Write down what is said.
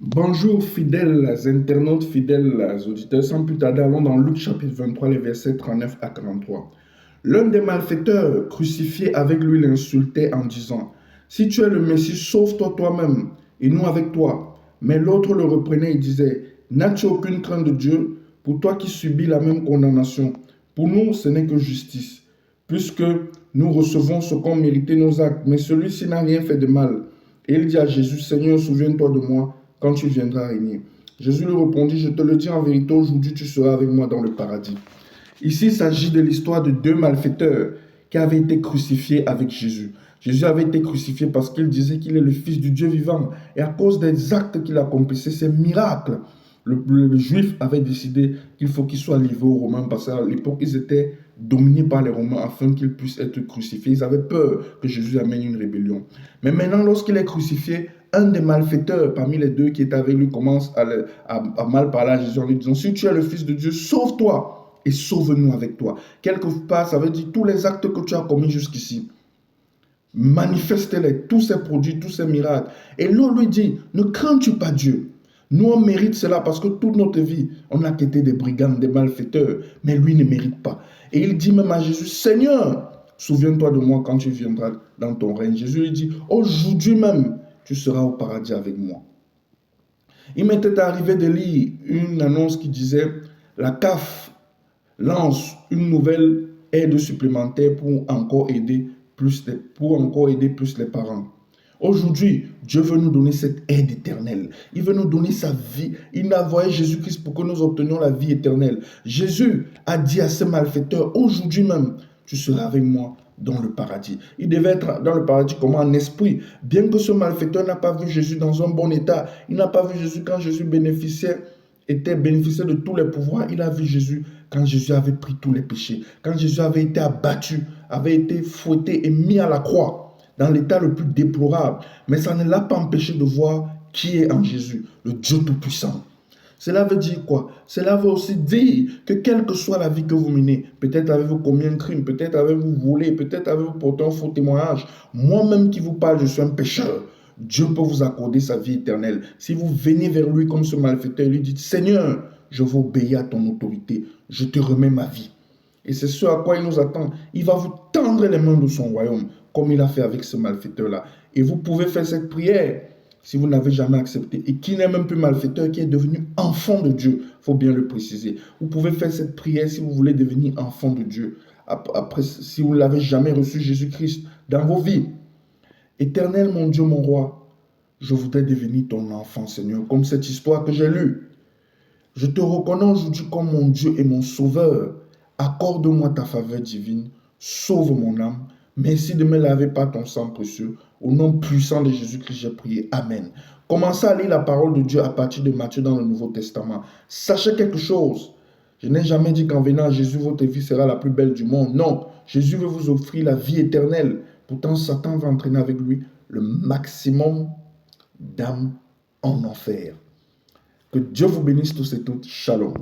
Bonjour fidèles internautes, fidèles auditeurs. Sans plus tarder, allons dans Luc chapitre 23, les versets 39 à 43. L'un des malfaiteurs crucifiés avec lui l'insultait en disant: Si tu es le Messie, sauve-toi toi-même et nous avec toi. Mais l'autre le reprenait et disait: N'as-tu aucune crainte de Dieu, pour toi qui subis la même condamnation? Pour nous, ce n'est que justice, puisque nous recevons ce qu'ont mérité nos actes. Mais celui-ci n'a rien fait de mal. Et il dit à Jésus: Seigneur, souviens-toi de moi quand tu viendras régner. Jésus lui répondit: Je te le dis en vérité, aujourd'hui tu seras avec moi dans le paradis. Ici, il s'agit de l'histoire de deux malfaiteurs qui avaient été crucifiés avec Jésus. Jésus avait été crucifié parce qu'il disait qu'il est le Fils du Dieu vivant. Et à cause des actes qu'il accomplissait, ces miracles, le Juif avait décidé qu'il faut qu'il soit livré aux Romains parce qu'à l'époque, ils étaient dominés par les Romains afin qu'ils puissent être crucifiés. Ils avaient peur que Jésus amène une rébellion. Mais maintenant, lorsqu'il est crucifié, un des malfaiteurs parmi les deux qui est avec lui commence à mal parler à Jésus en lui disant: Si tu es le Fils de Dieu, sauve-toi et sauve-nous avec toi. Quelque part, ça veut dire tous les actes que tu as commis jusqu'ici, manifeste-les, tous ces produits, tous ces miracles. Et l'autre lui dit: Ne crains-tu pas Dieu? Nous, on mérite cela parce que toute notre vie, on a été des brigands, des malfaiteurs, mais lui ne mérite pas. Et il dit même à Jésus: Seigneur, souviens-toi de moi quand tu viendras dans ton règne. Jésus lui dit: Aujourd'hui même, tu seras au paradis avec moi. Il m'était arrivé de lire une annonce qui disait: la CAF lance une nouvelle aide supplémentaire pour encore aider plus les parents. Aujourd'hui, Dieu veut nous donner cette aide éternelle. Il veut nous donner sa vie. Il a envoyé Jésus-Christ pour que nous obtenions la vie éternelle. Jésus a dit à ce malfaiteur: aujourd'hui même, tu seras avec moi dans le paradis. Il devait être dans le paradis comme un esprit. Bien que ce malfaiteur n'a pas vu Jésus dans un bon état, il n'a pas vu Jésus quand Jésus bénéficiait de tous les pouvoirs. Il a vu Jésus quand Jésus avait pris tous les péchés, quand Jésus avait été abattu, avait été fouetté et mis à la croix, dans l'état le plus déplorable. Mais ça ne l'a pas empêché de voir qui est en Jésus, le Dieu Tout-Puissant. Cela veut dire quoi? Cela veut aussi dire que quelle que soit la vie que vous menez, peut-être avez-vous commis un crime, peut-être avez-vous volé, peut-être avez-vous porté un faux témoignage. Moi-même qui vous parle, je suis un pécheur. Dieu peut vous accorder sa vie éternelle. Si vous venez vers lui comme ce malfaiteur et lui dites: Seigneur, je veux obéir à ton autorité, je te remets ma vie. Et c'est ce à quoi il nous attend. Il va vous tendre les mains de son royaume, comme il a fait avec ce malfaiteur-là. Et vous pouvez faire cette prière si vous n'avez jamais accepté, et qui n'est même plus malfaiteur, qui est devenu enfant de Dieu, il faut bien le préciser. Vous pouvez faire cette prière si vous voulez devenir enfant de Dieu. Après, si vous ne l'avez jamais reçu, Jésus-Christ, dans vos vies. Éternel, mon Dieu, mon roi, je voudrais devenir ton enfant, Seigneur, comme cette histoire que j'ai lue. Je te reconnais aujourd'hui comme mon Dieu et mon Sauveur. Accorde-moi ta faveur divine, sauve mon âme. Merci de me laver par ton sang précieux. Au nom puissant de Jésus-Christ, j'ai prié. Amen. Commencez à lire la parole de Dieu à partir de Matthieu dans le Nouveau Testament. Sachez quelque chose. Je n'ai jamais dit qu'en venant à Jésus, votre vie sera la plus belle du monde. Non, Jésus veut vous offrir la vie éternelle. Pourtant, Satan va entraîner avec lui le maximum d'âmes en enfer. Que Dieu vous bénisse tous et toutes. Shalom.